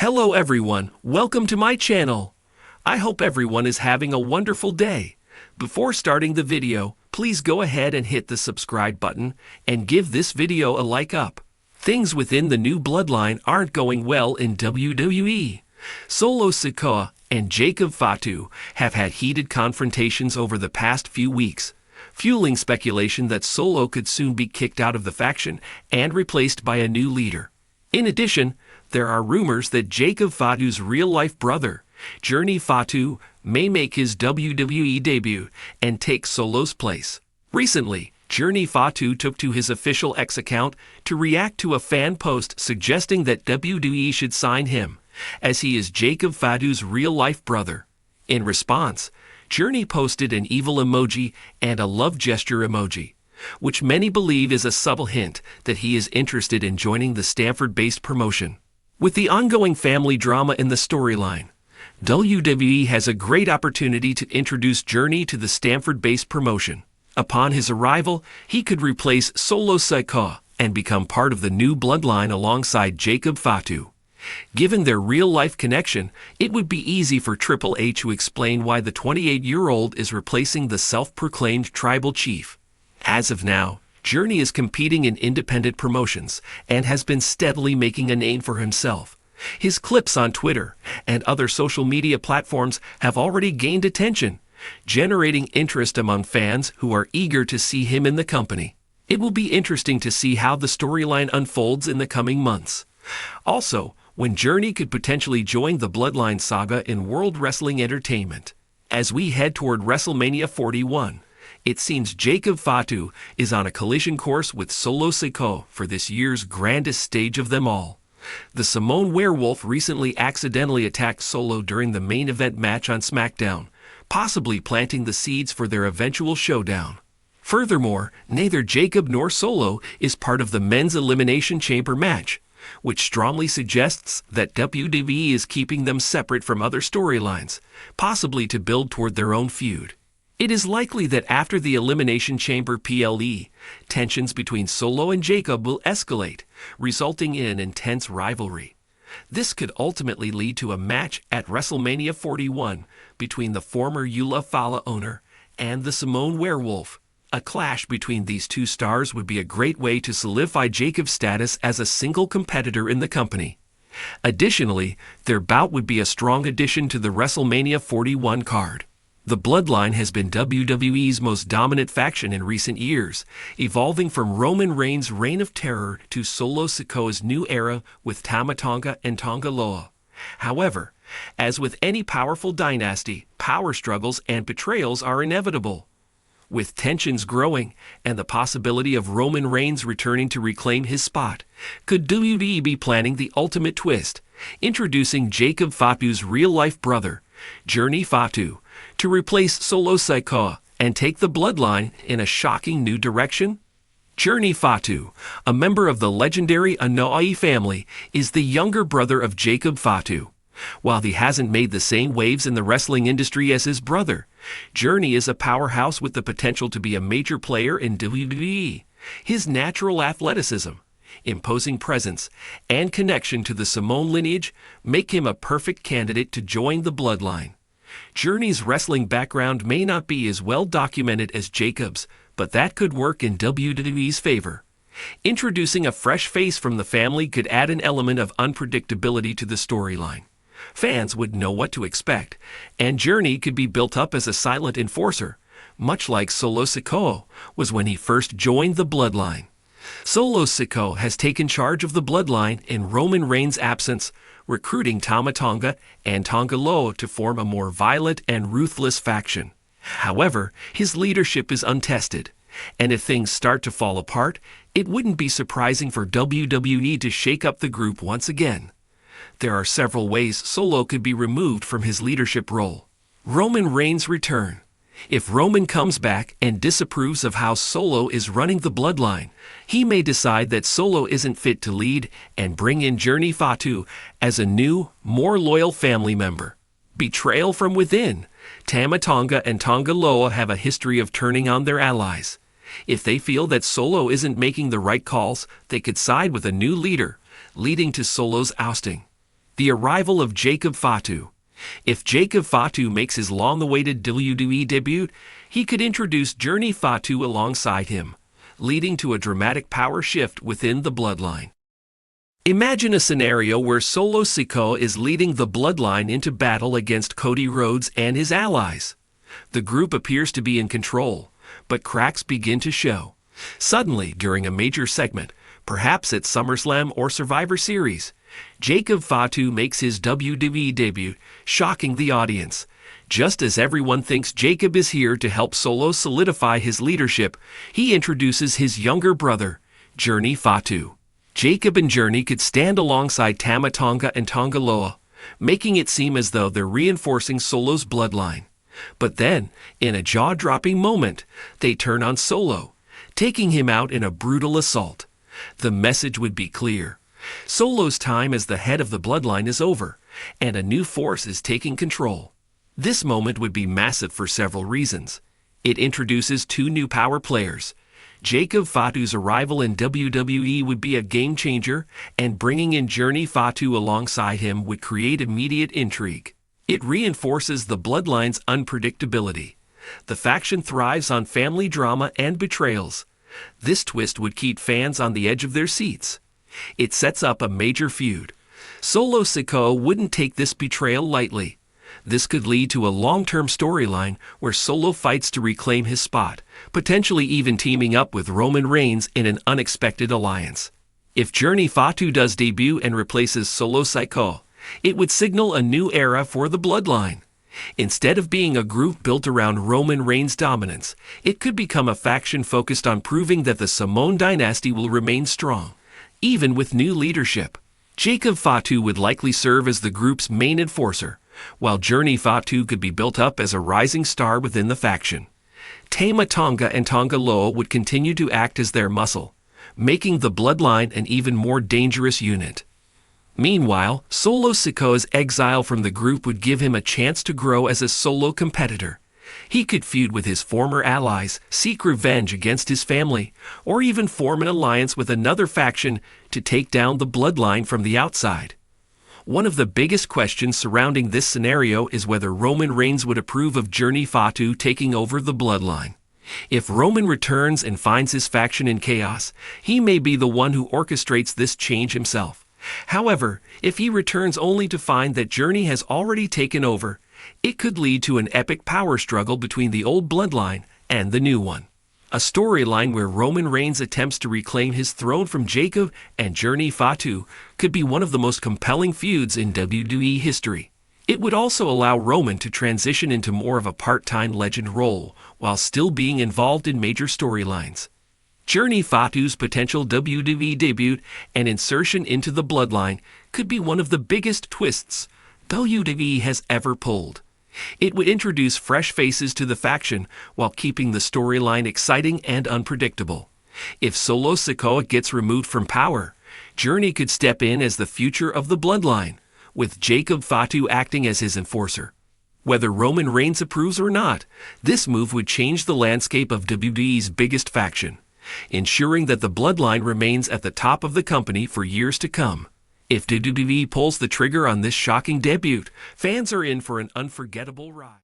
Hello everyone, welcome to my channel. I hope everyone is having a wonderful day. Before starting the video, please go ahead and hit the subscribe button and give this video a like up. Things within the new Bloodline aren't going well in WWE. Solo Sikoa and Jacob Fatu have had heated confrontations over the past few weeks, fueling speculation that Solo could soon be kicked out of the faction and replaced by a new leader. In addition, there are rumors that Jacob Fatu's real-life brother, Journey Fatu, may make his WWE debut and take Solo's place. Recently, Journey Fatu took to his official X account to react to a fan post suggesting that WWE should sign him, as he is Jacob Fatu's real-life brother. In response, Journey posted an evil emoji and a love gesture emoji, which many believe is a subtle hint that he is interested in joining the Stamford-based promotion. With the ongoing family drama in the storyline, WWE has a great opportunity to introduce Journey to the Stamford-based promotion. Upon his arrival, he could replace Solo Sikoa and become part of the new Bloodline alongside Jacob Fatu. Given their real-life connection, it would be easy for Triple H to explain why the 28-year-old is replacing the self-proclaimed tribal chief. As of now, Journey is competing in independent promotions and has been steadily making a name for himself. His clips on Twitter and other social media platforms have already gained attention, generating interest among fans who are eager to see him in the company. It will be interesting to see how the storyline unfolds in the coming months. Also, when Journey could potentially join the Bloodline saga in World Wrestling Entertainment. As we head toward WrestleMania 41, it seems Jacob Fatu is on a collision course with Solo Sikoa for this year's grandest stage of them all. The Samoan Werewolf recently accidentally attacked Solo during the main event match on SmackDown, possibly planting the seeds for their eventual showdown. Furthermore, neither Jacob nor Solo is part of the men's Elimination Chamber match, which strongly suggests that WWE is keeping them separate from other storylines, possibly to build toward their own feud. It is likely that after the Elimination Chamber PLE, tensions between Solo and Jacob will escalate, resulting in intense rivalry. This could ultimately lead to a match at WrestleMania 41 between the former Ula Fala owner and the Samoan Werewolf. A clash between these two stars would be a great way to solidify Jacob's status as a single competitor in the company. Additionally, their bout would be a strong addition to the WrestleMania 41 card. The Bloodline has been WWE's most dominant faction in recent years, evolving from Roman Reigns' reign of terror to Solo Sikoa's new era with Tama Tonga and Tonga Loa. However, as with any powerful dynasty, power struggles and betrayals are inevitable. With tensions growing and the possibility of Roman Reigns returning to reclaim his spot, could WWE be planning the ultimate twist, introducing Jacob Fatu's real-life brother, Journey Fatu, to replace Solo Sikoa and take the Bloodline in a shocking new direction? Journey Fatu, a member of the legendary Anoa'i family, is the younger brother of Jacob Fatu. While he hasn't made the same waves in the wrestling industry as his brother, Journey is a powerhouse with the potential to be a major player in WWE. His natural athleticism, imposing presence, and connection to the Samoan lineage make him a perfect candidate to join the Bloodline. Journey's wrestling background may not be as well documented as Jacob's, but that could work in WWE's favor. Introducing a fresh face from the family could add an element of unpredictability to the storyline. Fans would know what to expect, and Journey could be built up as a silent enforcer, much like Solo Sikoa was when he first joined the Bloodline. Solo Sikoa has taken charge of the Bloodline in Roman Reigns' absence, recruiting Tama Tonga and Tonga Loa to form a more violent and ruthless faction. However, his leadership is untested, and if things start to fall apart, it wouldn't be surprising for WWE to shake up the group once again. There are several ways Solo could be removed from his leadership role. Roman Reigns' return. If Roman comes back and disapproves of how Solo is running the Bloodline, he may decide that Solo isn't fit to lead and bring in Journey Fatu as a new, more loyal family member. Betrayal from within. Tama Tonga and Tonga Loa have a history of turning on their allies. If they feel that Solo isn't making the right calls, they could side with a new leader, leading to Solo's ousting. The arrival of Jacob Fatu. If Jacob Fatu makes his long-awaited WWE debut, he could introduce Journey Fatu alongside him, leading to a dramatic power shift within the Bloodline. Imagine a scenario where Solo Sikoa is leading the Bloodline into battle against Cody Rhodes and his allies. The group appears to be in control, but cracks begin to show. Suddenly, during a major segment, perhaps at SummerSlam or Survivor Series, Jacob Fatu makes his WWE debut, shocking the audience. Just as everyone thinks Jacob is here to help Solo solidify his leadership, he introduces his younger brother, Journey Fatu. Jacob and Journey could stand alongside Tama Tonga and Tonga Loa, making it seem as though they're reinforcing Solo's bloodline. But then, in a jaw-dropping moment, they turn on Solo, taking him out in a brutal assault. The message would be clear. Solo's time as the head of the Bloodline is over, and a new force is taking control. This moment would be massive for several reasons. It introduces two new power players. Jacob Fatu's arrival in WWE would be a game-changer, and bringing in Journey Fatu alongside him would create immediate intrigue. It reinforces the Bloodline's unpredictability. The faction thrives on family drama and betrayals. This twist would keep fans on the edge of their seats. It sets up a major feud. Solo Sikoa wouldn't take this betrayal lightly. This could lead to a long-term storyline where Solo fights to reclaim his spot, potentially even teaming up with Roman Reigns in an unexpected alliance. If Journey Fatu does debut and replaces Solo Sikoa, it would signal a new era for the Bloodline. Instead of being a group built around Roman Reigns' dominance, it could become a faction focused on proving that the Samoan dynasty will remain strong, even with new leadership. Jacob Fatu would likely serve as the group's main enforcer, while Journey Fatu could be built up as a rising star within the faction. Tama Tonga and Tonga Loa would continue to act as their muscle, making the Bloodline an even more dangerous unit. Meanwhile, Solo Sikoa's exile from the group would give him a chance to grow as a solo competitor. He could feud with his former allies, seek revenge against his family, or even form an alliance with another faction to take down the Bloodline from the outside. One of the biggest questions surrounding this scenario is whether Roman Reigns would approve of Journey Fatu taking over the Bloodline. If Roman returns and finds his faction in chaos, he may be the one who orchestrates this change himself. However, if he returns only to find that Journey has already taken over, it could lead to an epic power struggle between the old Bloodline and the new one. A storyline where Roman Reigns attempts to reclaim his throne from Jacob and Journey Fatu could be one of the most compelling feuds in WWE history. It would also allow Roman to transition into more of a part-time legend role while still being involved in major storylines. Journey Fatu's potential WWE debut and insertion into the Bloodline could be one of the biggest twists WWE has ever pulled. It would introduce fresh faces to the faction while keeping the storyline exciting and unpredictable. If Solo Sikoa gets removed from power, Journey could step in as the future of the Bloodline, with Jacob Fatu acting as his enforcer. Whether Roman Reigns approves or not, this move would change the landscape of WWE's biggest faction, ensuring that the Bloodline remains at the top of the company for years to come. If WWE pulls the trigger on this shocking debut, fans are in for an unforgettable ride.